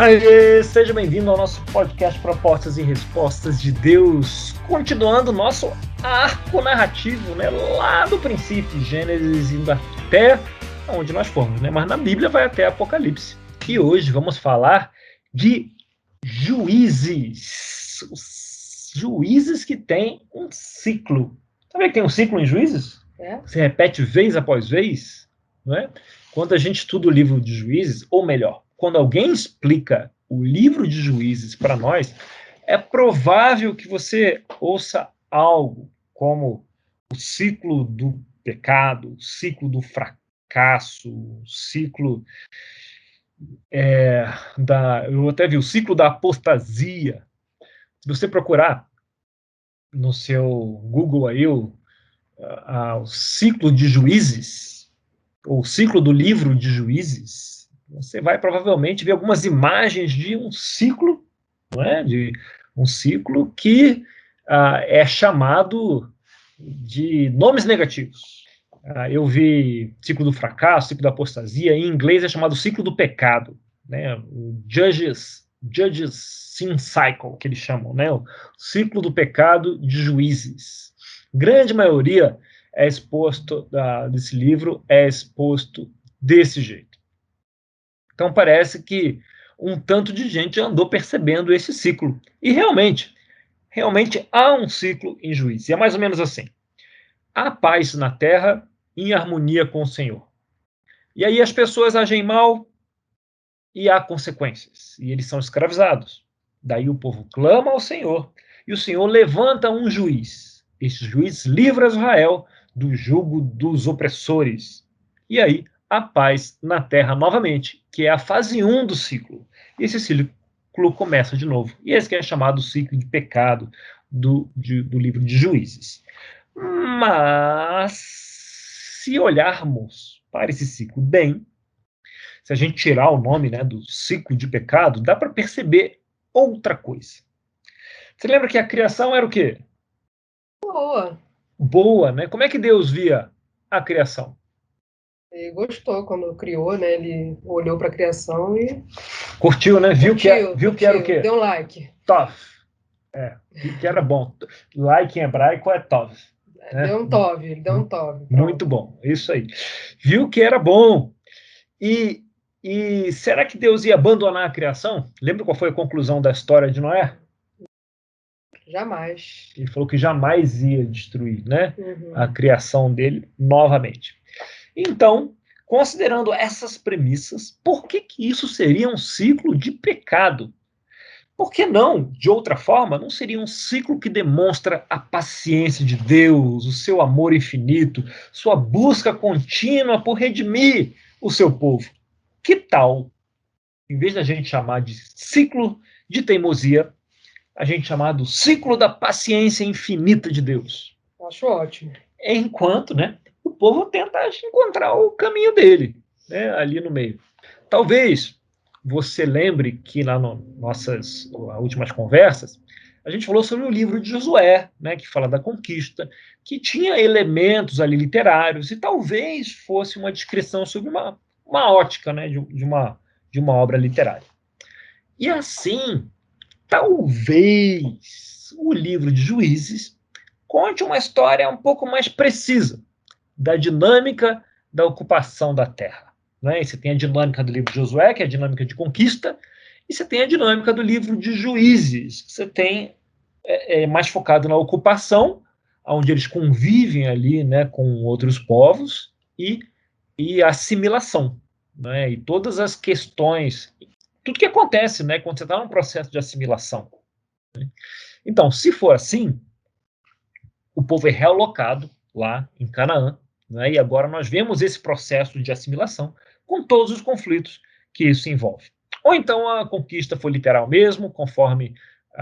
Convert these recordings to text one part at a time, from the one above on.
Aê, seja bem-vindo ao nosso podcast Propostas e Respostas de Deus, continuando o nosso arco narrativo, né, lá do princípio, Gênesis, indo até onde nós formos, né, mas na Bíblia vai até Apocalipse. E hoje vamos falar de Juízes, os juízes que têm um ciclo. Sabe que tem um ciclo em Juízes? Se repete vez após vez, não é? Quando a gente estuda o livro de Juízes, ou melhor, quando alguém explica o livro de Juízes para nós, é provável que você ouça algo como o ciclo do pecado, o ciclo do fracasso, o ciclo eu até vi o ciclo da apostasia. Se você procurar no seu Google aí o ciclo de Juízes, ou o ciclo do livro de Juízes, você vai provavelmente ver algumas imagens de um ciclo, não é? De um ciclo que é chamado de nomes negativos. Eu vi ciclo do fracasso, ciclo da apostasia, em inglês é chamado ciclo do pecado, né? O Judges Sin Cycle, que eles chamam, né? O ciclo do pecado de Juízes. Grande maioria é exposto desse livro, é exposto desse jeito. Então parece que um tanto de gente andou percebendo esse ciclo. E realmente há um ciclo em Juízes. E é mais ou menos assim: há paz na terra em harmonia com o Senhor. E aí as pessoas agem mal e há consequências. E eles são escravizados. Daí o povo clama ao Senhor e o Senhor levanta um juiz. Esse juiz livra Israel do jugo dos opressores. E aí há paz na terra novamente, que é a fase 1 do ciclo. E esse ciclo começa de novo. E esse que é chamado ciclo de pecado do livro de Juízes. Mas, se olharmos para esse ciclo bem, se a gente tirar o nome, né, do ciclo de pecado, dá para perceber outra coisa. Você lembra que a criação era o quê? Boa. Boa, né? Como é que Deus via a criação? Ele gostou quando criou, né? Ele olhou para a criação e Curtiu, né? Viu que era o quê? Deu um like. Tov. Viu que era bom. Like em hebraico é Tov. Né? Deu um tov, ele deu um tov. Muito bom, isso aí. Viu que era bom. E será que Deus ia abandonar a criação? Lembra qual foi a conclusão da história de Noé? Jamais. Ele falou que jamais ia destruir, né, a Uhum. criação dele novamente. Então, considerando essas premissas, por que isso seria um ciclo de pecado? Por que não, de outra forma, não seria um ciclo que demonstra a paciência de Deus, o seu amor infinito, sua busca contínua por redimir o seu povo? Que tal, em vez da gente chamar de ciclo de teimosia, a gente chamar do ciclo da paciência infinita de Deus? Acho ótimo. Enquanto, né, o povo tenta encontrar o caminho dele, né, ali no meio. Talvez você lembre que nas nossas últimas conversas, a gente falou sobre o livro de Josué, né, que fala da conquista, que tinha elementos ali literários, e talvez fosse uma descrição sobre uma ótica, né, de uma obra literária. E assim, talvez o livro de Juízes conte uma história um pouco mais precisa da dinâmica da ocupação da terra. Né? E você tem a dinâmica do livro de Josué, que é a dinâmica de conquista, e você tem a dinâmica do livro de Juízes, que você tem mais focado na ocupação, onde eles convivem ali, né, com outros povos, e assimilação. Né? E todas as questões, tudo que acontece, né, quando você está num processo de assimilação. Né? Então, se for assim, o povo é realocado lá em Canaã, né, e agora nós vemos esse processo de assimilação com todos os conflitos que isso envolve. Ou então a conquista foi literal mesmo, conforme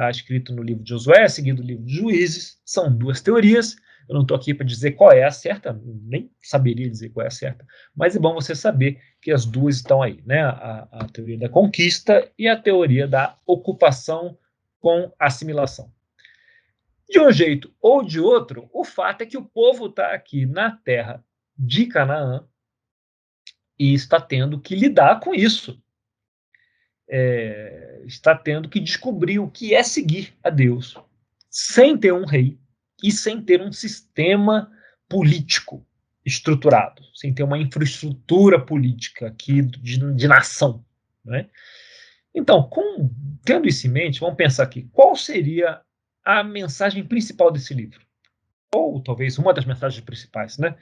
escrito no livro de Josué, seguindo o livro de Juízes. São duas teorias. Eu não estou aqui para dizer qual é a certa, nem saberia dizer qual é a certa, mas é bom você saber que as duas estão aí, né? A teoria da conquista e a teoria da ocupação com assimilação. De um jeito ou de outro, o fato é que o povo está aqui na terra de Canaã e está tendo que lidar com isso. está tendo que descobrir o que é seguir a Deus sem ter um rei e sem ter um sistema político estruturado, sem ter uma infraestrutura política aqui de nação, né? Então, tendo isso em mente, vamos pensar aqui, qual seria a mensagem principal desse livro? Ou talvez uma das mensagens principais, né,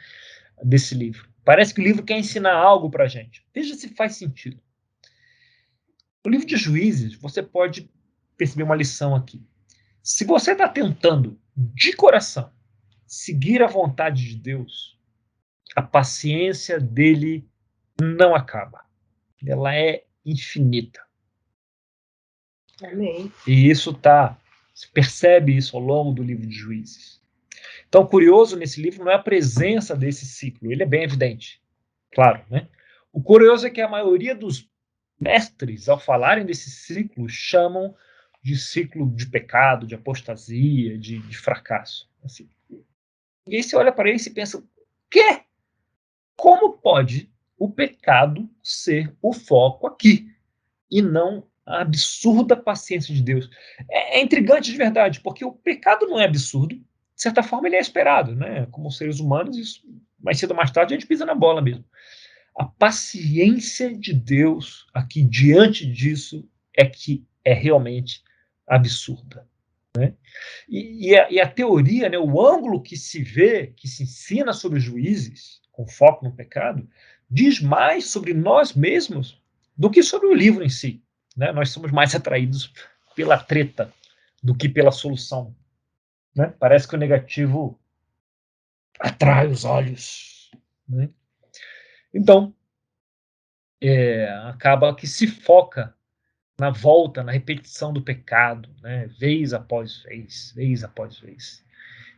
desse livro. Parece que o livro quer ensinar algo para a gente. Veja se faz sentido. No livro de Juízes, você pode perceber uma lição aqui. Se você está tentando, de coração, seguir a vontade de Deus, a paciência dele não acaba. Ela é infinita. Amém. E se percebe isso ao longo do livro de Juízes. Então, curioso nesse livro não é a presença desse ciclo, ele é bem evidente, claro, né? O curioso é que a maioria dos mestres, ao falarem desse ciclo, chamam de ciclo de pecado, de apostasia, de fracasso. Assim. E aí você olha para isso e pensa, quê? Como pode o pecado ser o foco aqui e não a absurda paciência de Deus? É intrigante de verdade, porque o pecado não é absurdo, de certa forma ele é esperado, né? Como seres humanos, isso, mais cedo ou mais tarde a gente pisa na bola mesmo. A paciência de Deus aqui diante disso é que é realmente absurda. Né? E a teoria, né, o ângulo que se vê, que se ensina sobre os juízes, com foco no pecado, diz mais sobre nós mesmos do que sobre o livro em si. Né? Nós somos mais atraídos pela treta do que pela solução. Né? Parece que o negativo atrai os olhos. Né? Então, acaba que se foca na volta, na repetição do pecado, né? Vez após vez, vez após vez.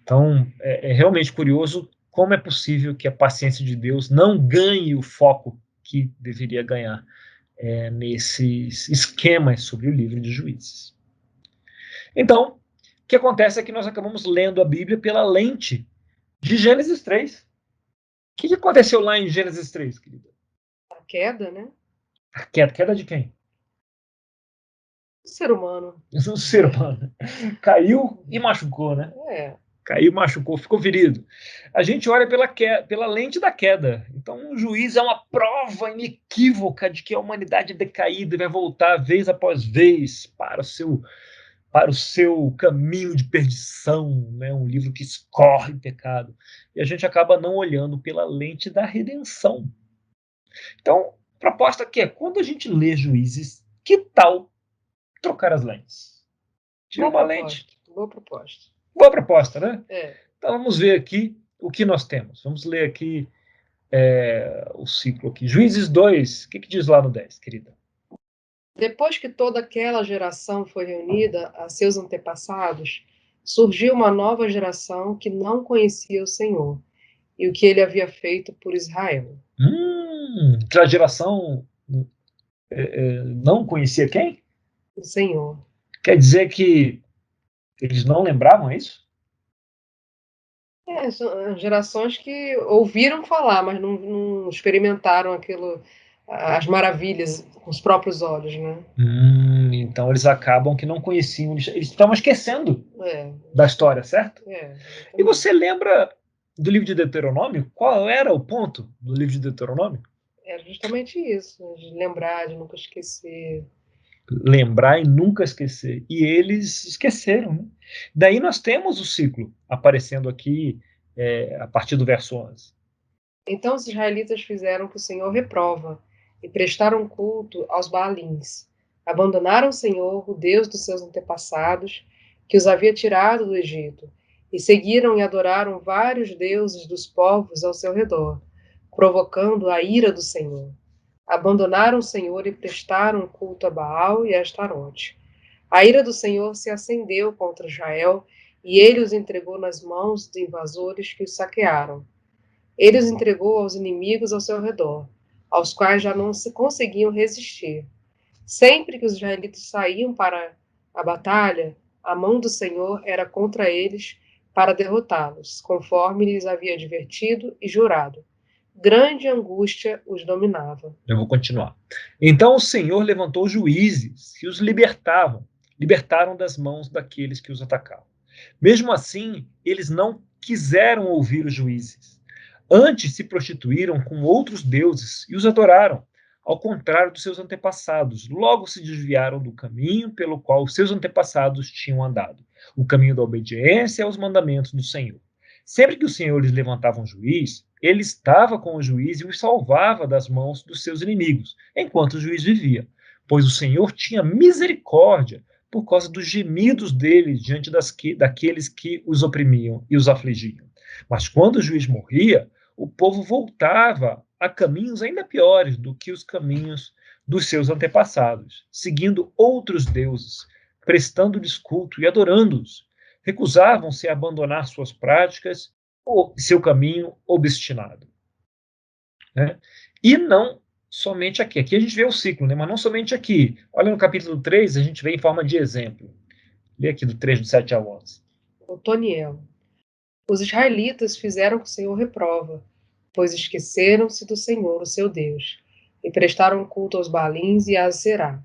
Então, é realmente curioso como é possível que a paciência de Deus não ganhe o foco que deveria ganhar nesses esquemas sobre o livro de Juízes. Então, o que acontece é que nós acabamos lendo a Bíblia pela lente de Gênesis 3. O que aconteceu lá em Gênesis 3, querida? A queda, né? A queda de quem? O ser humano. O ser humano. Caiu e machucou, né? Caiu, machucou, ficou ferido. A gente olha pela lente da queda. Então, o juiz é uma prova inequívoca de que a humanidade é decaída e vai voltar vez após vez para o seu caminho de perdição, né? Um livro que escorre pecado. E a gente acaba não olhando pela lente da redenção. Então, a proposta aqui é, quando a gente lê Juízes, que tal trocar as lentes? Tira uma lente. Boa proposta. Boa proposta, né? É. Então vamos ver aqui o que nós temos. Vamos ler aqui o ciclo aqui. Juízes 2, o que diz lá no 10, querida? Depois que toda aquela geração foi reunida a seus antepassados, surgiu uma nova geração que não conhecia o Senhor e o que ele havia feito por Israel. Que a geração não conhecia quem? O Senhor. Quer dizer que eles não lembravam isso? São gerações que ouviram falar, mas não experimentaram aquilo, as maravilhas com os próprios olhos, né? Então eles acabam que não conheciam, eles estavam esquecendo da história, certo? E você lembra do livro de Deuteronômio? Qual era o ponto do livro de Deuteronômio? É justamente isso, de lembrar, de nunca esquecer. Lembrar e nunca esquecer. E eles esqueceram. Né? Daí nós temos o ciclo aparecendo aqui a partir do verso 11. Então os israelitas fizeram o que o Senhor reprova e prestaram culto aos Baalins. Abandonaram o Senhor, o Deus dos seus antepassados, que os havia tirado do Egito, e seguiram e adoraram vários deuses dos povos ao seu redor, provocando a ira do Senhor. Abandonaram o Senhor e prestaram culto a Baal e a Astarote. A ira do Senhor se acendeu contra Israel, e ele os entregou nas mãos dos invasores que os saquearam. Ele os entregou aos inimigos ao seu redor, aos quais já não se conseguiam resistir. Sempre que os israelitas saíam para a batalha, a mão do Senhor era contra eles para derrotá-los, conforme lhes havia advertido e jurado. grande angústia os dominava. Eu vou continuar. Então o Senhor levantou juízes que os libertaram das mãos daqueles que os atacavam. Mesmo assim, eles não quiseram ouvir os juízes. Antes se prostituíram com outros deuses e os adoraram, ao contrário dos seus antepassados. Logo se desviaram do caminho pelo qual seus antepassados tinham andado, o caminho da obediência aos mandamentos do Senhor. Sempre que o Senhor lhes levantava um juiz, ele estava com o juiz e os salvava das mãos dos seus inimigos, enquanto o juiz vivia, pois o Senhor tinha misericórdia por causa dos gemidos deles diante daqueles que os oprimiam e os afligiam. Mas quando o juiz morria, o povo voltava a caminhos ainda piores do que os caminhos dos seus antepassados, seguindo outros deuses, prestando-lhes culto e adorando-os. Recusavam-se a abandonar suas práticas ou seu caminho obstinado. Né? E não somente aqui. Aqui a gente vê o ciclo, né? Mas não somente aqui. Olha no capítulo 3, a gente vê em forma de exemplo. Lê aqui do 3, do 7 ao 11. Otoniel. Os israelitas fizeram que o Senhor reprova, pois esqueceram-se do Senhor, o seu Deus, e prestaram culto aos Baalins e a Aserá.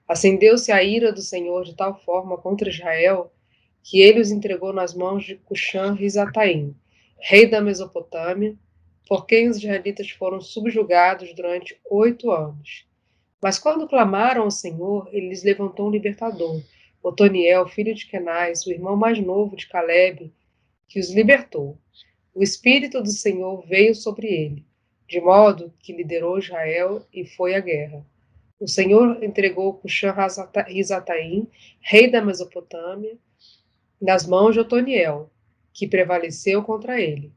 Acendeu-se a ira do Senhor de tal forma contra Israel que ele os entregou nas mãos de Cuxã-Risataim, rei da Mesopotâmia, por quem os israelitas foram subjugados durante 8 anos. Mas quando clamaram ao Senhor, ele lhes levantou um libertador, Otoniel, filho de Kenaz, o irmão mais novo de Calebe, que os libertou. O Espírito do Senhor veio sobre ele, de modo que liderou Israel e foi à guerra. O Senhor entregou Cuxã-Risataim, rei da Mesopotâmia, nas mãos de Otoniel, que prevaleceu contra ele.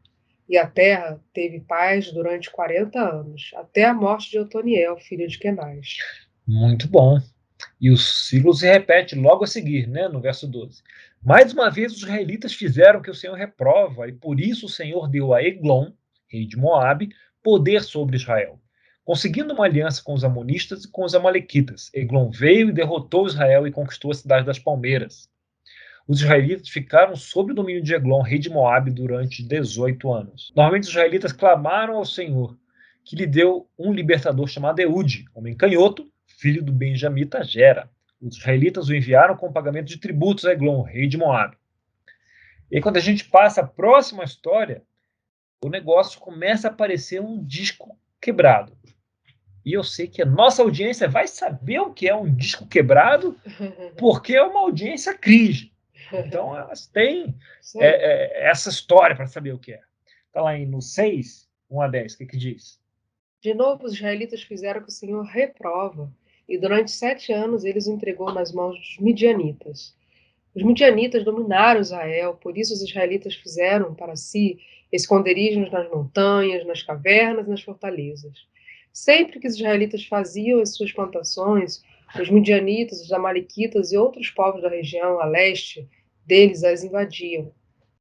E a terra teve paz durante 40 anos, até a morte de Otoniel, filho de Kenaz. Muito bom. E o ciclo se repete logo a seguir, né, no verso 12. Mais uma vez os israelitas fizeram o que o Senhor reprova, e por isso o Senhor deu a Eglon, rei de Moabe, poder sobre Israel, conseguindo uma aliança com os amonistas e com os amalequitas. Eglon veio e derrotou Israel e conquistou a cidade das palmeiras. Os israelitas ficaram sob o domínio de Eglon, rei de Moabe, durante 18 anos. Normalmente os israelitas clamaram ao Senhor, que lhe deu um libertador chamado Eude, homem canhoto, filho do benjamita Gera. Os israelitas o enviaram com pagamento de tributos a Eglon, rei de Moabe. E aí, quando a gente passa a próxima história, o negócio começa a aparecer um disco quebrado. E eu sei que a nossa audiência vai saber o que é um disco quebrado, porque é uma audiência cringe. Então, elas têm essa história para saber o que é. Está lá no 6, 1 a 10, o que diz? De novo, os israelitas fizeram o que o Senhor reprova, e durante 7 anos ele os entregou nas mãos dos midianitas. Os midianitas dominaram Israel, por isso os israelitas fizeram para si esconderijos nas montanhas, nas cavernas e nas fortalezas. Sempre que os israelitas faziam as suas plantações, os midianitas, os amalequitas e outros povos da região a leste deles as invadiam.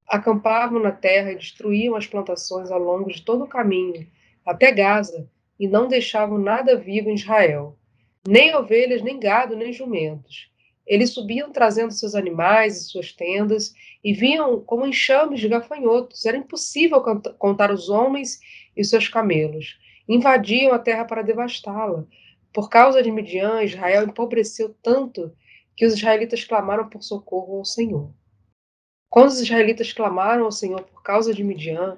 Acampavam na terra e destruíam as plantações ao longo de todo o caminho, até Gaza, e não deixavam nada vivo em Israel, nem ovelhas, nem gado, nem jumentos. Eles subiam trazendo seus animais e suas tendas, e vinham como enxames de gafanhotos. Era impossível contar os homens e seus camelos. Invadiam a terra para devastá-la. Por causa de Midian, Israel empobreceu tanto que os israelitas clamaram por socorro ao Senhor. Quando os israelitas clamaram ao Senhor por causa de Midian,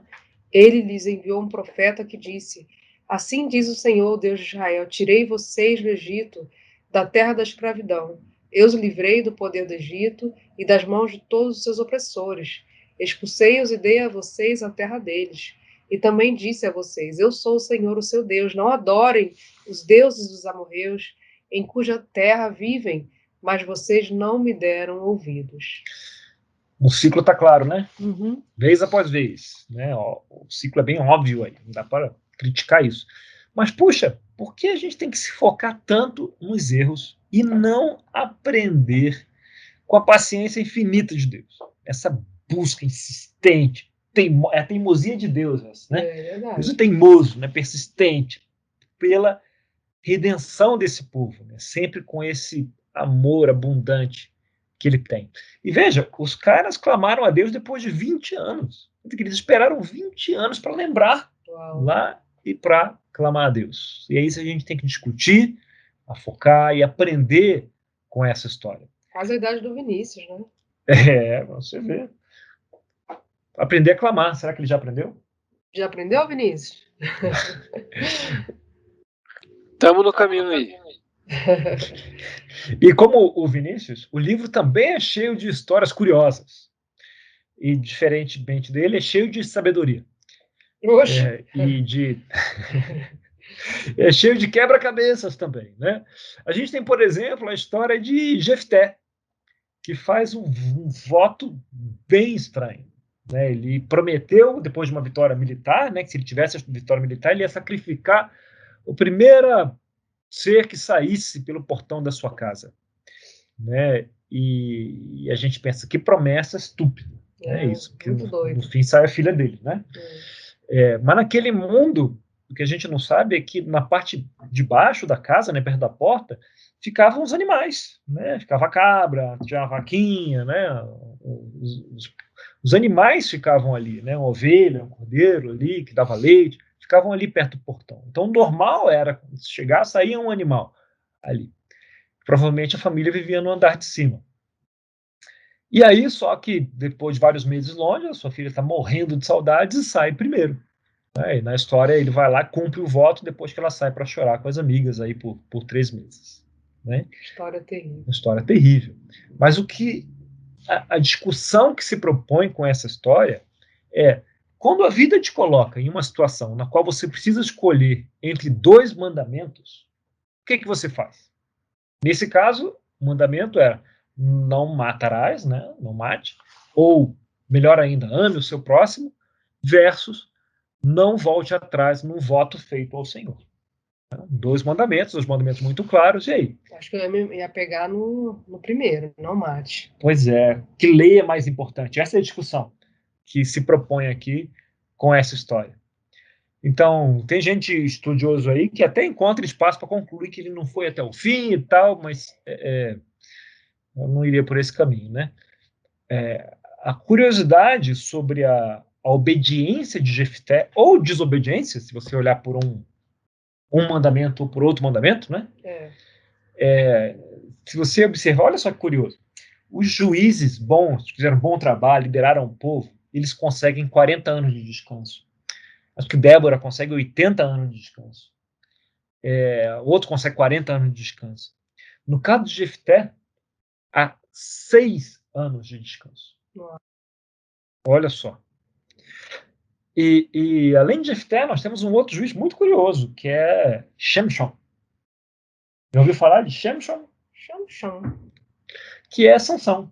ele lhes enviou um profeta que disse: Assim diz o Senhor, Deus de Israel: Tirei vocês do Egito, da terra da escravidão. Eu os livrei do poder do Egito e das mãos de todos os seus opressores. Expulsei-os e dei a vocês a terra deles. E também disse a vocês: Eu sou o Senhor, o seu Deus. Não adorem os deuses dos amorreus, em cuja terra vivem, mas vocês não me deram ouvidos. O ciclo está claro, né? Uhum. Vez após vez. Né? O ciclo é bem óbvio aí, não dá para criticar isso. Mas, puxa, por que a gente tem que se focar tanto nos erros e não aprender com a paciência infinita de Deus? Essa busca insistente, é a teimosia de Deus, né? É verdade. Deus é teimoso, né? Persistente, pela redenção desse povo, né? Sempre com esse amor abundante que ele tem. E veja, os caras clamaram a Deus depois de 20 anos. Eles esperaram 20 anos para lembrar. Uau. Lá e para clamar a Deus. E é isso que a gente tem que discutir, focar e aprender com essa história. Quase a idade do Vinícius, né? Você vê. Aprender a clamar. Será que ele já aprendeu? Já aprendeu, Vinícius? Estamos no caminho aí. E como o Vinícius, o livro também é cheio de histórias curiosas. E, diferentemente dele, é cheio de sabedoria. É cheio de quebra-cabeças também, né? A gente tem, por exemplo, a história de Jefté, que faz um voto bem estranho. Né? Ele prometeu, depois de uma vitória militar, né, que se ele tivesse a vitória militar, ele ia sacrificar o primeiro ser que saísse pelo portão da sua casa. Né? E a gente pensa, que promessa estúpida. É isso, que no fim sai a filha dele. Né? Mas naquele mundo, o que a gente não sabe é que na parte de baixo da casa, né, perto da porta, ficavam os animais, né? Ficava a cabra, tinha a vaquinha, né? Os animais ficavam ali, né? Uma ovelha, um cordeiro ali, que dava leite, ficavam ali perto do portão. Então, o normal era, se chegar, saía um animal ali. Provavelmente a família vivia no andar de cima. E aí, só que depois de vários meses longe, a sua filha está morrendo de saudades e sai primeiro. E na história, ele vai lá, cumpre o voto depois que ela sai para chorar com as amigas aí por 3 meses. Né? História terrível. História terrível. Mas o que a discussão que se propõe com essa história é, quando a vida te coloca em uma situação na qual você precisa escolher entre 2 mandamentos, o que você faz? Nesse caso, o mandamento era não matarás, né? Não mate, ou, melhor ainda, ame o seu próximo, versus não volte atrás num voto feito ao Senhor. 2 mandamentos muito claros, e aí? Acho que eu ia pegar no primeiro, não mate. Pois é, que lei é mais importante? Essa é a discussão que se propõe aqui com essa história. Então, tem gente estudioso aí que até encontra espaço para concluir que ele não foi até o fim e tal, mas eu não iria por esse caminho, né? A curiosidade sobre a obediência de Jefté, ou desobediência, se você olhar por um mandamento ou por outro mandamento, né? Se você observar, olha só que curioso. Os juízes bons, que fizeram um bom trabalho, lideraram o povo, eles conseguem 40 anos de descanso. Acho que Débora consegue 80 anos de descanso. Outro consegue 40 anos de descanso. No caso de Jefté, há 6 anos de descanso. Olha só. E além de Jefté, nós temos um outro juiz muito curioso, que é Shemshon. Já ouviu falar de Shemshon? Shemshon. Que é Sansão.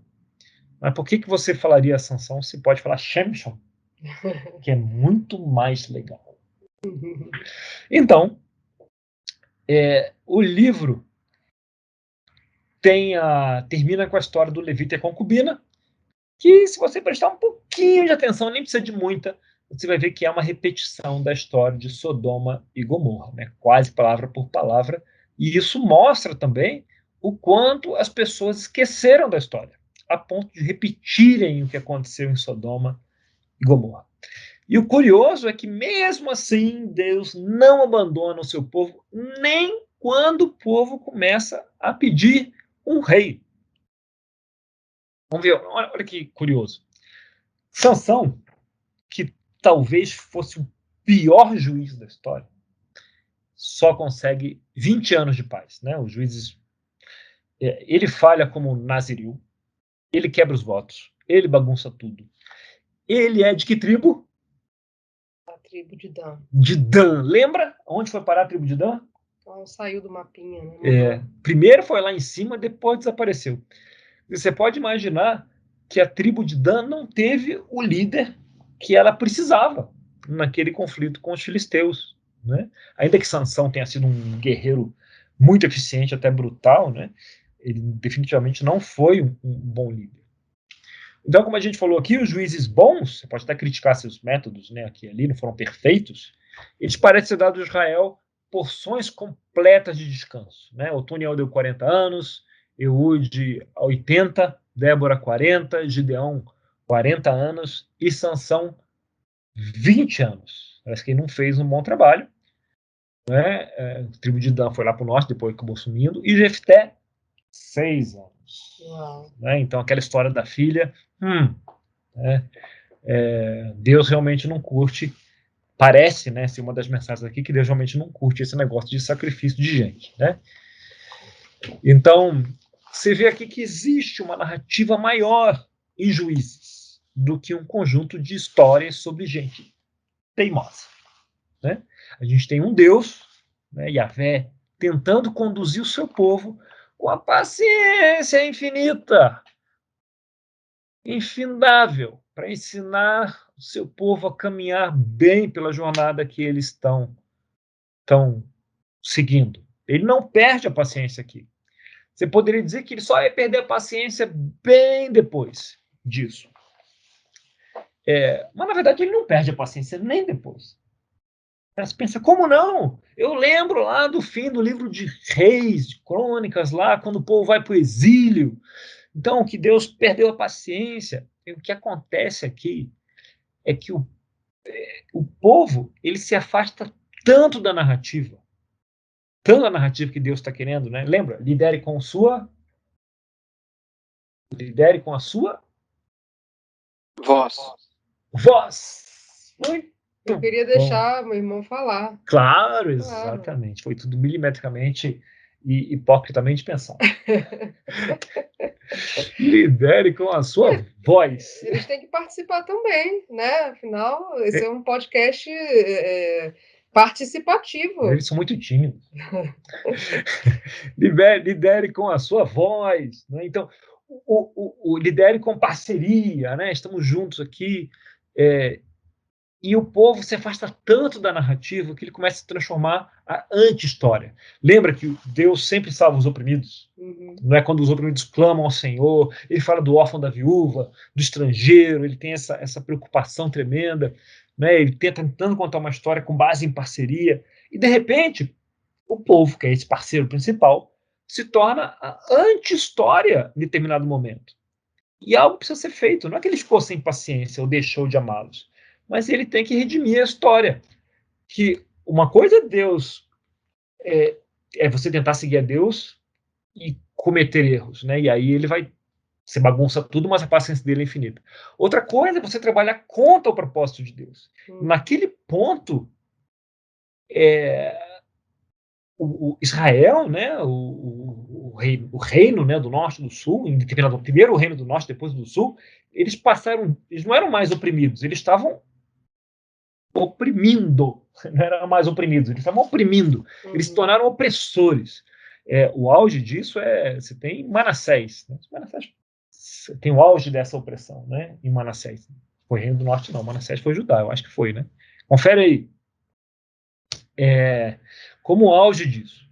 Mas por que você falaria Sansão se pode falar Shemshon? Que é muito mais legal. Então, o livro termina com a história do levita e a concubina, que se você prestar um pouquinho de atenção, nem precisa de muita, você vai ver que é uma repetição da história de Sodoma e Gomorra, né? Quase palavra por palavra, e isso mostra também o quanto as pessoas esqueceram da história, a ponto de repetirem o que aconteceu em Sodoma e Gomorra. E o curioso é que, mesmo assim, Deus não abandona o seu povo, nem quando o povo começa a pedir um rei. Vamos ver, olha que curioso. Sansão, que talvez fosse o pior juiz da história, só consegue 20 anos de paz. Né? Os juízes, ele falha como nazireu, ele quebra os votos, ele bagunça tudo. Ele é de que tribo? A tribo de Dan. De Dan. Lembra onde foi parar a tribo de Dan? Então saiu do mapinha. Né? Primeiro foi lá em cima, depois desapareceu. Você pode imaginar que a tribo de Dan não teve o líder que ela precisava naquele conflito com os filisteus. Né? Ainda que Sansão tenha sido um guerreiro muito eficiente, até brutal, né? Ele definitivamente não foi um bom líder. Então, como a gente falou aqui, os juízes bons, você pode até criticar seus métodos, né, aqui e ali, não foram perfeitos, eles parecem ser dados a Israel porções completas de descanso. Né? Otoniel deu 40 anos, Eude 80, Débora 40, Gideão 40 anos e Sansão 20 anos. Parece que ele não fez um bom trabalho, né? A tribo de Dan foi lá para o norte, depois acabou sumindo. E Jefté, 6 anos. Uau. Né? Então, aquela história da filha, né? Deus realmente não curte. Parece, né, ser uma das mensagens aqui, que Deus realmente não curte esse negócio de sacrifício de gente, né? Então, você vê aqui que existe uma narrativa maior em Juízes do que um conjunto de histórias sobre gente teimosa, né? A gente tem um Deus, né, Yahvé, tentando conduzir o seu povo com a paciência infinita, infindável, para ensinar o seu povo a caminhar bem pela jornada que eles estão seguindo. Ele não perde a paciência aqui. Você poderia dizer que ele só ia perder a paciência bem depois disso. Mas, na verdade, ele não perde a paciência nem depois. Você pensa, como não? Eu lembro lá do fim do livro de Reis, de Crônicas, lá, quando o povo vai para o exílio. Então, que Deus perdeu a paciência. E o que acontece aqui é que o povo ele se afasta tanto da narrativa que Deus está querendo, né? Lembra? Lidere com a sua Voz. Muito Eu queria bom. deixar meu irmão falar. Claro, exatamente. Foi tudo milimetricamente e hipocritamente pensado. Lidere com a sua voz. Eles têm que participar também, né? Afinal, esse é um podcast participativo. Eles são muito tímidos. Lidere com a sua voz. Né? Então, lidere com parceria. Né? Estamos juntos aqui. E o povo se afasta tanto da narrativa que ele começa a se transformar a anti-história. Lembra que Deus sempre salva os oprimidos? Uhum. Não é quando os oprimidos clamam ao Senhor, ele fala do órfão, da viúva, do estrangeiro, ele tem essa preocupação tremenda, né? Ele tentando contar uma história com base em parceria, e de repente, o povo, que é esse parceiro principal, se torna a anti-história em determinado momento. E algo precisa ser feito, não é que ele ficou sem paciência ou deixou de amá-los, mas ele tem que redimir a história. Que uma coisa é Deus, é você tentar seguir a Deus e cometer erros, né? E aí ele vai, você bagunça tudo, mas a paciência dele é infinita. Outra coisa é você trabalhar contra o propósito de Deus. Naquele ponto, o Israel, né? O reino, né? Do norte e do sul, primeiro o reino do norte, depois do sul, eles não eram mais oprimidos, eles estavam oprimindo, não eram mais oprimidos, eles estavam oprimindo, eles se tornaram opressores. O auge disso você tem Manassés, né? Manassés tem o auge dessa opressão, né? Em Manassés. Foi Reino do Norte, não. Manassés foi Judá, eu acho que foi, né? Confere aí. Como o auge disso.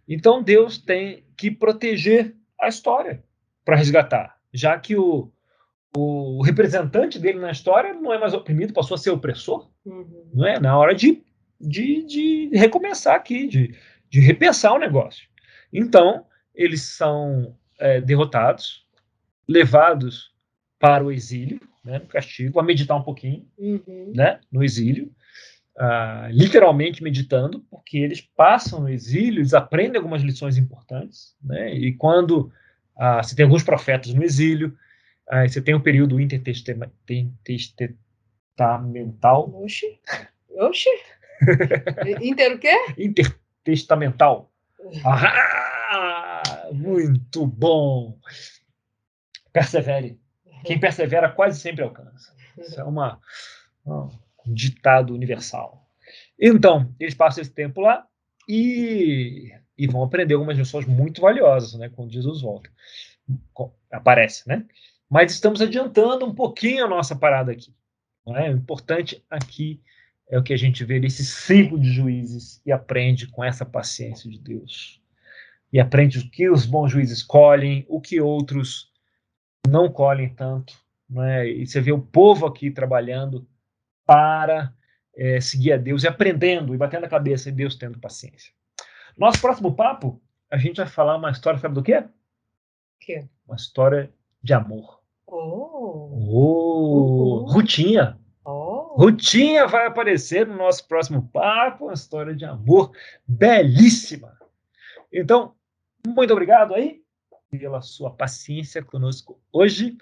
Então Deus tem que proteger a história para resgatar, já que o representante dele na história não é mais oprimido, passou a ser opressor. Não é? Na hora de recomeçar aqui, de repensar o negócio. Então, eles são derrotados, levados para o exílio, né, no castigo, a meditar um pouquinho, né, no exílio, literalmente meditando, porque eles passam no exílio, eles aprendem algumas lições importantes, né, e quando você tem alguns profetas no exílio, você tem um período intertestamental. Oxi. Inter o quê? Intertestamental. Muito bom. Persevere. Quem persevera quase sempre alcança. Isso é um ditado universal. Então, eles passam esse tempo lá e vão aprender algumas lições muito valiosas, né, quando Jesus volta. Aparece, né? Mas estamos adiantando um pouquinho a nossa parada aqui. Não é? O importante aqui é o que a gente vê nesse ciclo de juízes e aprende com essa paciência de Deus. E aprende o que os bons juízes colhem, o que outros não colhem tanto. Não é? E você vê o povo aqui trabalhando para seguir a Deus e aprendendo e batendo a cabeça e Deus tendo paciência. Nosso próximo papo, a gente vai falar uma história, sabe do quê? quê? Uma história de amor. Rutinha. Rutinha vai aparecer no nosso próximo papo, uma história de amor belíssima. Então, muito obrigado aí pela sua paciência conosco hoje.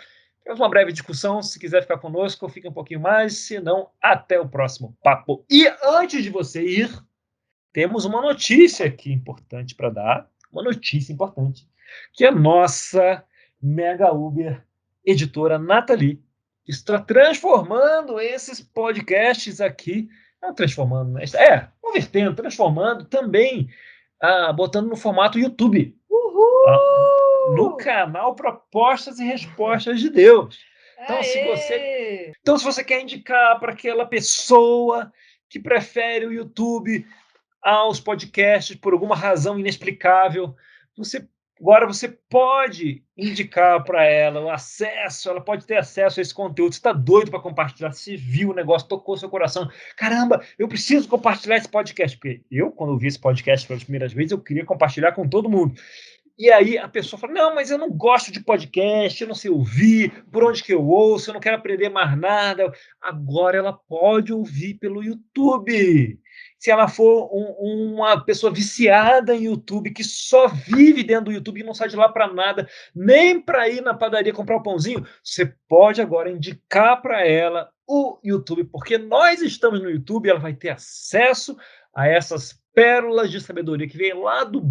Temos uma breve discussão. Se quiser ficar conosco, fique um pouquinho mais. Se não, até o próximo papo. E antes de você ir, temos uma notícia aqui importante para dar. Uma notícia importante. Que a nossa Mega Uber editora Nathalie está transformando esses podcasts aqui. Não transformando, né? Convertendo, transformando também, botando no formato YouTube. No canal Propostas e Respostas de Deus. Então, se você quer indicar para aquela pessoa que prefere o YouTube aos podcasts por alguma razão inexplicável, agora você pode indicar para ela o acesso, ela pode ter acesso a esse conteúdo. Você está doido para compartilhar, você viu o negócio, tocou seu coração. Caramba, eu preciso compartilhar esse podcast, porque eu, quando eu vi esse podcast pelas primeiras vezes, eu queria compartilhar com todo mundo. E aí a pessoa fala, não, mas eu não gosto de podcast, eu não sei ouvir, por onde que eu ouço, eu não quero aprender mais nada. Agora ela pode ouvir pelo YouTube. Se ela for uma pessoa viciada em YouTube, que só vive dentro do YouTube e não sai de lá para nada, nem para ir na padaria comprar o pãozinho, você pode agora indicar para ela o YouTube, porque nós estamos no YouTube e ela vai ter acesso a essas pérolas de sabedoria que vem lá do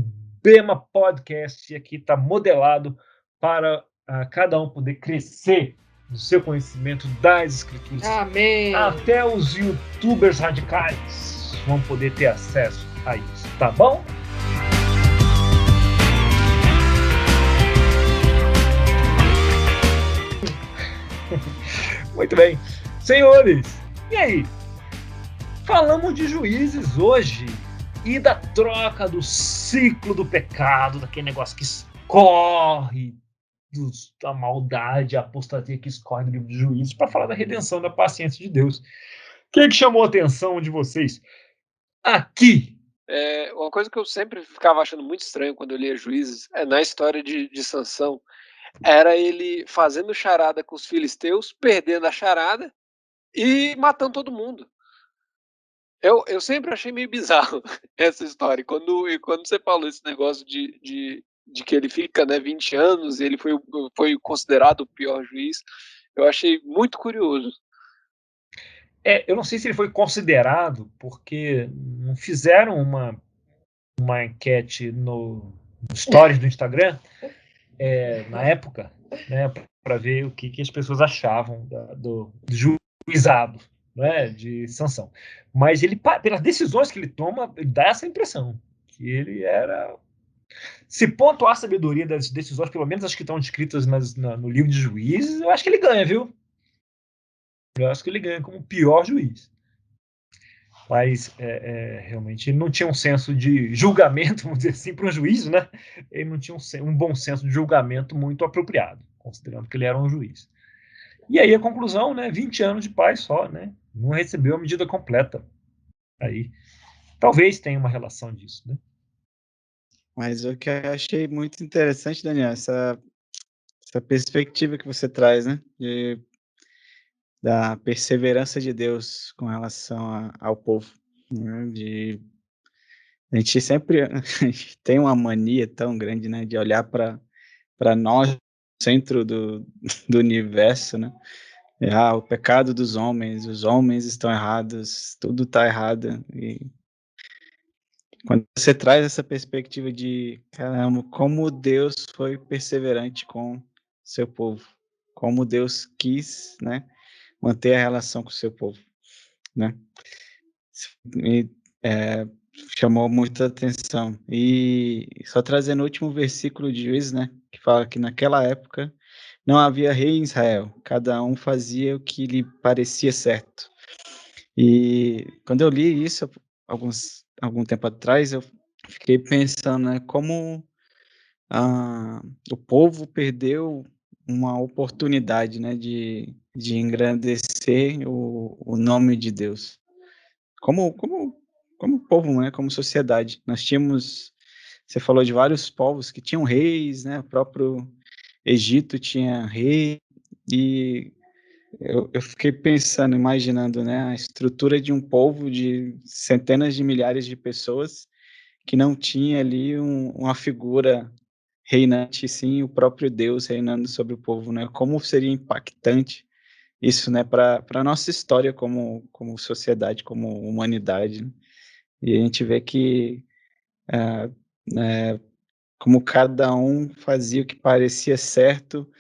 Bema Podcast, e aqui está modelado para cada um poder crescer no seu conhecimento das Escrituras. Amém. Até os YouTubers radicais vão poder ter acesso a isso, tá bom? Muito bem. Senhores, e aí? Falamos de Juízes hoje e da troca do ciclo do pecado, daquele negócio que escorre da maldade, a apostasia que escorre do livro de Juízes, para falar da redenção, da paciência de Deus. O que chamou a atenção de vocês aqui? Uma coisa que eu sempre ficava achando muito estranho quando eu lia Juízes, na história de Sansão, era ele fazendo charada com os filisteus, perdendo a charada e matando todo mundo. Eu sempre achei meio bizarro essa história. E quando você falou esse negócio de que ele fica, né, 20 anos, ele foi considerado o pior juiz, eu achei muito curioso. Eu não sei se ele foi considerado, porque não fizeram uma enquete no stories do Instagram na época, né, para ver o que as pessoas achavam do juizado, né, de Sansão. Mas ele, pelas decisões que ele toma, ele dá essa impressão que ele era... Se pontuar a sabedoria das decisões, pelo menos as que estão descritas no livro de Juízes, eu acho que ele ganha, viu? Eu acho que ele ganha como o pior juiz. Mas realmente ele não tinha um senso de julgamento, vamos dizer assim, para um juiz, né? Ele não tinha um bom senso de julgamento muito apropriado, considerando que ele era um juiz. E aí a conclusão, né? 20 anos de paz só, né? Não recebeu a medida completa. Aí, talvez tenha uma relação disso, né? Mas o que eu achei muito interessante, Daniel, essa perspectiva que você traz, né? Da perseverança de Deus com relação ao povo. Né? A gente sempre tem uma mania tão grande, né? De olhar para nós, centro do universo, né? O pecado dos homens, os homens estão errados, tudo está errado. E quando você traz essa perspectiva de, caramba, como Deus foi perseverante com seu povo, como Deus quis, né, manter a relação com o seu povo, né, me chamou muita atenção. E só trazendo o último versículo de Juízes, né, que fala que naquela época não havia rei em Israel, cada um fazia o que lhe parecia certo. E quando eu li isso, algum tempo atrás, eu fiquei pensando, né, como o povo perdeu uma oportunidade, né, de engrandecer o nome de Deus. Como povo, né, como sociedade. Nós tínhamos, você falou de vários povos que tinham reis, né, o próprio Egito tinha rei, e Eu fiquei pensando, imaginando, né, a estrutura de um povo de centenas de milhares de pessoas que não tinha ali uma figura reinante, sim, o próprio Deus reinando sobre o povo, né? Como seria impactante isso, né, para a nossa história como sociedade, como humanidade, né? E a gente vê que, ah, como cada um fazia o que parecia certo,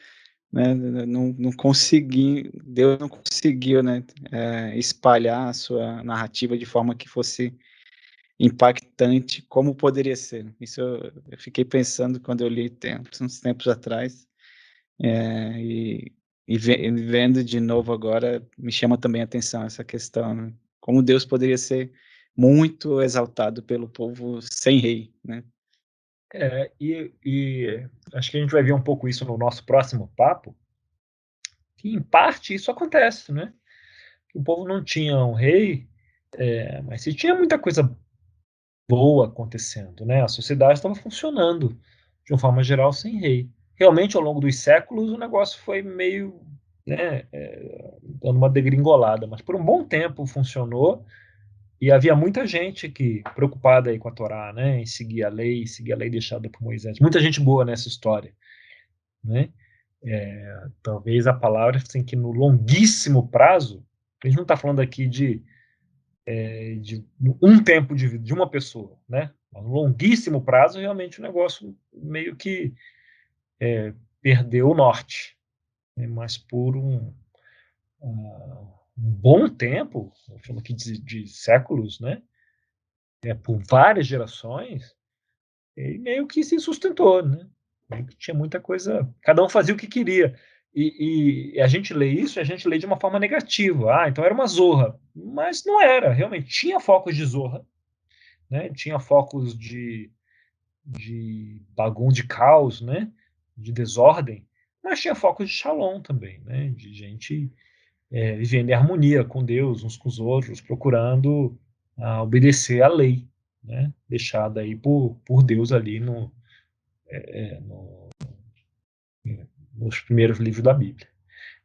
né, não consegui, Deus não conseguiu, né, espalhar a sua narrativa de forma que fosse impactante, como poderia ser. Isso eu fiquei pensando quando eu li uns tempos atrás, e, vendo de novo agora, me chama também a atenção essa questão, né? Como Deus poderia ser muito exaltado pelo povo sem rei, né? E acho que a gente vai ver um pouco isso no nosso próximo papo, que em parte isso acontece, né? O povo não tinha um rei, mas se tinha muita coisa boa acontecendo, né? A sociedade estava funcionando de uma forma geral sem rei. Realmente, ao longo dos séculos, o negócio foi meio, né, dando uma degringolada, mas por um bom tempo funcionou e havia muita gente que preocupada aí com a Torá, né, em seguir a lei deixada por Moisés. Muita gente boa nessa história, né? Talvez a palavra assim que no longuíssimo prazo, a gente não está falando aqui de um tempo de vida de uma pessoa, né? A um longuíssimo prazo, realmente o negócio meio que perdeu o norte, né? Mas por um bom tempo, eu falo aqui de séculos, né? Por várias gerações, ele meio que se sustentou, né? Meio que tinha muita coisa, cada um fazia o que queria. E a gente lê isso, a gente lê de uma forma negativa. Ah, então era uma zorra. Mas não era, realmente. Tinha focos de zorra, né? Tinha focos de bagunça, de caos, né? De desordem, mas tinha focos de shalom também, né? De gente vivendo em harmonia com Deus, uns com os outros, procurando obedecer à lei, né? Deixada aí por Deus ali nos primeiros livros da Bíblia.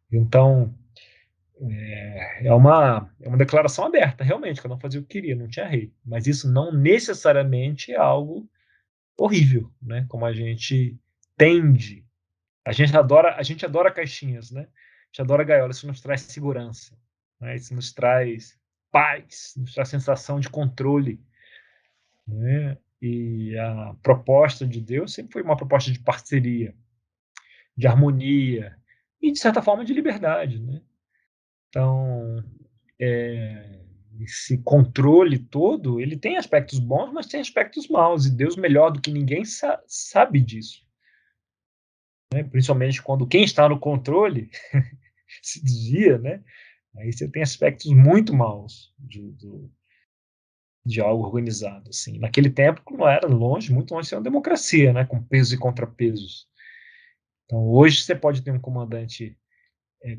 Então, é uma declaração aberta, realmente, cada um fazia o que queria, não tinha rei. Mas isso não necessariamente é algo horrível, né? Como a gente tende. A gente adora caixinhas, né? A gente adora gaiola, isso nos traz segurança, né? Isso nos traz paz, nos traz sensação de controle, né? E a proposta de Deus sempre foi uma proposta de parceria, de harmonia e, de certa forma, de liberdade, né? Então, esse controle todo, ele tem aspectos bons, mas tem aspectos maus, e Deus, melhor do que ninguém, sabe disso, né? Principalmente quando quem está no controle se desvia, né? Aí você tem aspectos muito maus de algo organizado, assim. Naquele tempo não era longe, muito longe de ser uma democracia, né? Com pesos e contrapesos. Então hoje você pode ter um comandante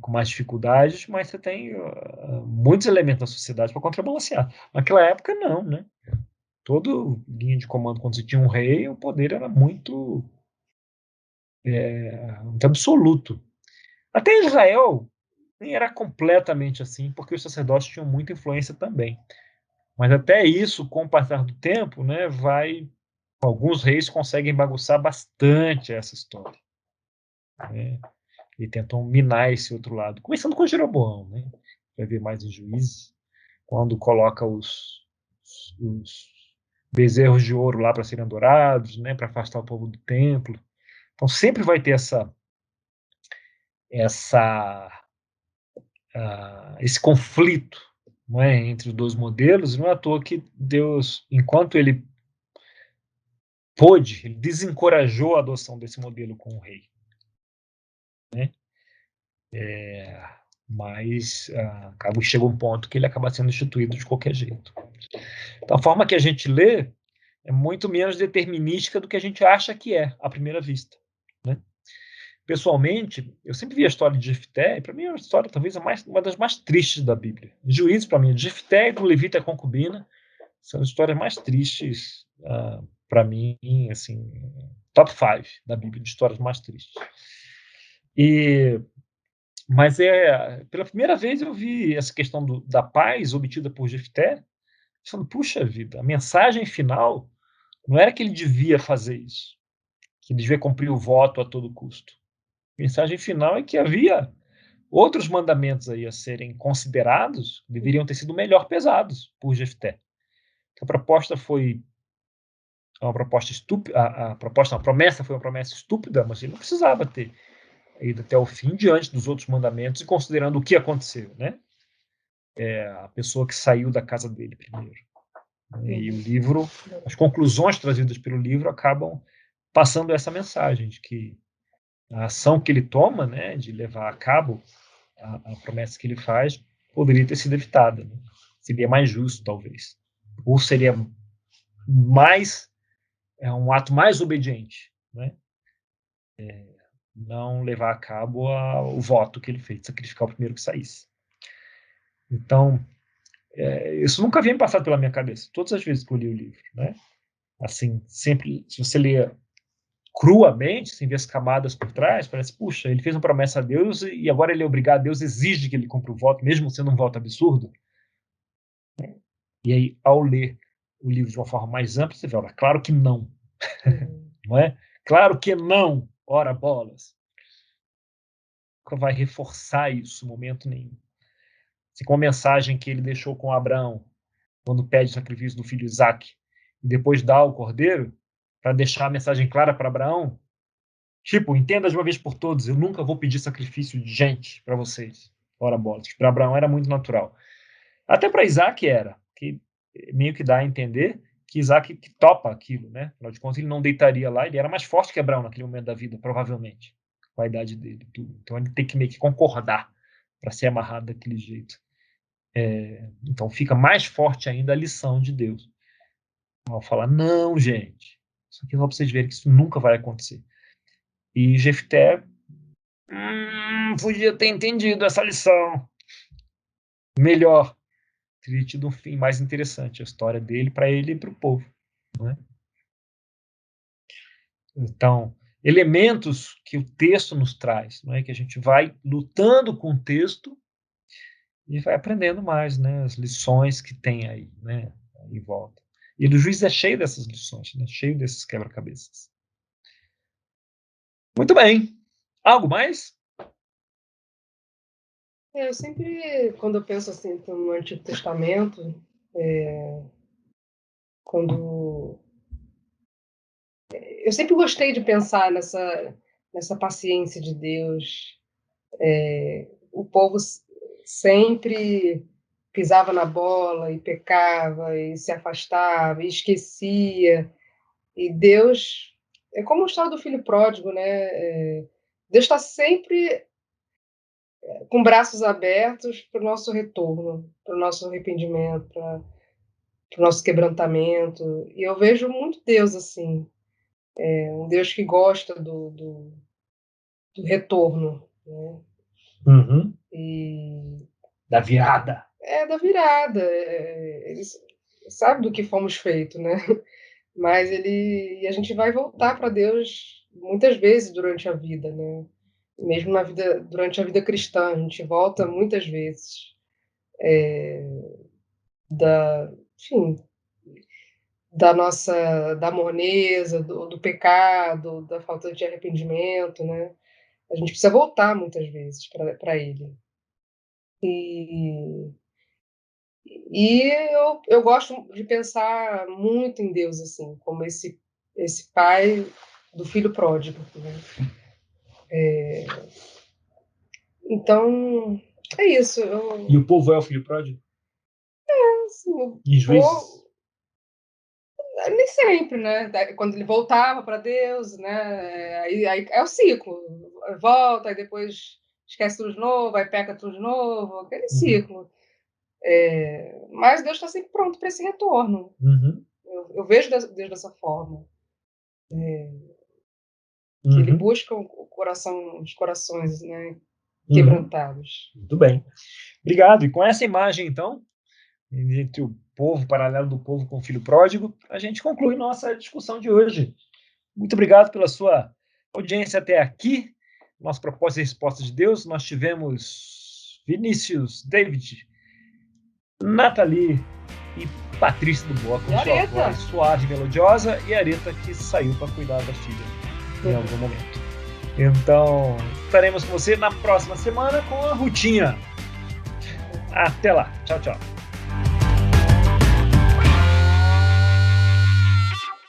com mais dificuldades, mas você tem muitos elementos da sociedade para contrabalancear. Naquela época não, né? Toda linha de comando, quando você tinha um rei, o poder era muito absoluto. Até em Israel nem era completamente assim, porque os sacerdotes tinham muita influência também. Mas até isso, com o passar do tempo, né, alguns reis conseguem bagunçar bastante essa história, né, e tentam minar esse outro lado. Começando com Jeroboão, né, vai ver mais em Juízes, quando coloca os bezerros de ouro lá para serem adorados, né, para afastar o povo do templo. Então sempre vai ter esse conflito, não é, entre os dois modelos. Não é à toa que Deus, enquanto ele pôde, ele desencorajou a adoção desse modelo com o rei, né? Mas chega um ponto que ele acaba sendo instituído de qualquer jeito. Então, a forma que a gente lê é muito menos determinística do que a gente acha que é à primeira vista, né? Pessoalmente, eu sempre vi a história de Jefté, e para mim é uma história talvez uma das mais tristes da Bíblia. Juízes, para mim, Jefté e do Levita e a concubina são as histórias mais tristes para mim, assim, top 5 da Bíblia, de histórias mais tristes. Mas pela primeira vez eu vi essa questão da paz obtida por Jefté, falando, puxa vida, a mensagem final não era que ele devia fazer isso, que ele devia cumprir o voto a todo custo. A mensagem final é que havia outros mandamentos aí a serem considerados, deveriam ter sido melhor pesados por Jefté. A proposta foi uma proposta estúpida, a promessa foi uma promessa estúpida, mas ele não precisava ter ido até o fim diante dos outros mandamentos e considerando o que aconteceu, né? A pessoa que saiu da casa dele primeiro. E o livro, as conclusões trazidas pelo livro acabam passando essa mensagem de que a ação que ele toma, né, de levar a cabo a promessa que ele faz, poderia ter sido evitada, né? Seria mais justo, talvez. Ou seria um ato mais obediente, né? Não levar a cabo o voto que ele fez, sacrificar o primeiro que saísse. Então, isso nunca havia me passado pela minha cabeça, todas as vezes que eu li o livro, né? Assim, sempre, se você lê cruamente, sem ver as camadas por trás, parece, puxa, ele fez uma promessa a Deus e agora ele é obrigado, Deus exige que ele cumpra o voto, mesmo sendo um voto absurdo. E aí, ao ler o livro de uma forma mais ampla, você vê, olha, claro que não. Não é? Claro que não, ora bolas. Nunca vai reforçar isso em momento nenhum. Assim, com a mensagem que ele deixou com Abraão, quando pede o sacrifício do filho Isaque, e depois dá o cordeiro, para deixar a mensagem clara para Abraão, tipo, entenda de uma vez por todas, eu nunca vou pedir sacrifício de gente para vocês. Ora bolas. Para Abraão era muito natural. Até para Isaac era, que meio que dá a entender que Isaac que topa aquilo, né? Afinal de contas, ele não deitaria lá, ele era mais forte que Abraão naquele momento da vida, provavelmente, com a idade dele. Tudo. Então ele tem que meio que concordar para ser amarrado daquele jeito. Então fica mais forte ainda a lição de Deus. Ao falar, não, gente, isso aqui é só para vocês verem que isso nunca vai acontecer. E Jefté podia ter entendido essa lição melhor. Teria tido um fim mais interessante, a história dele, para ele e para o povo. Não é? Então, elementos que o texto nos traz, não é? Que a gente vai lutando com o texto e vai aprendendo mais, né? As lições que tem aí, né? Em volta. E o Juízes é cheio dessas lições, né? Cheio desses quebra-cabeças. Muito bem. Algo mais? Eu sempre, quando eu penso assim no Antigo Testamento, eu sempre gostei de pensar nessa paciência de Deus. O povo sempre pisava na bola e pecava e se afastava e esquecia. E Deus é como o história do filho pródigo, né? Deus está sempre com braços abertos para o nosso retorno, para o nosso arrependimento, para o nosso quebrantamento. E eu vejo muito Deus assim, um Deus que gosta do retorno, né? Uhum. E Da virada. da virada. Ele sabe do que fomos feitos, né? Mas a gente vai voltar para Deus muitas vezes durante a vida, né? Mesmo durante a vida cristã, a gente volta muitas vezes enfim, da morneza, do pecado, da falta de arrependimento, né? A gente precisa voltar muitas vezes para Ele. Eu gosto de pensar muito em Deus assim, como esse pai do filho pródigo, né? Então, é isso. E o povo é o filho pródigo? Assim, E Juízes? nem sempre, né? Quando ele voltava para Deus, né? Aí é o ciclo. Volta, aí depois esquece tudo de novo, aí peca tudo de novo, aquele ciclo. Mas Deus está sempre pronto para esse retorno. Uhum. Eu vejo Deus dessa forma. Que ele busca os corações, né, quebrantados. Muito bem. Obrigado. E com essa imagem, então, entre o povo, paralelo do povo com o filho pródigo, a gente conclui nossa discussão de hoje. Muito obrigado pela sua audiência até aqui. nosso propósito e resposta de Deus. Nós tivemos Vinícius, David, Nathalie e Patrícia do Boa, com sua voz suave e melodiosa, e Areta, que saiu para cuidar da filha em algum momento. Então, estaremos com você na próxima semana com a Rutinha. Até lá. Tchau, tchau.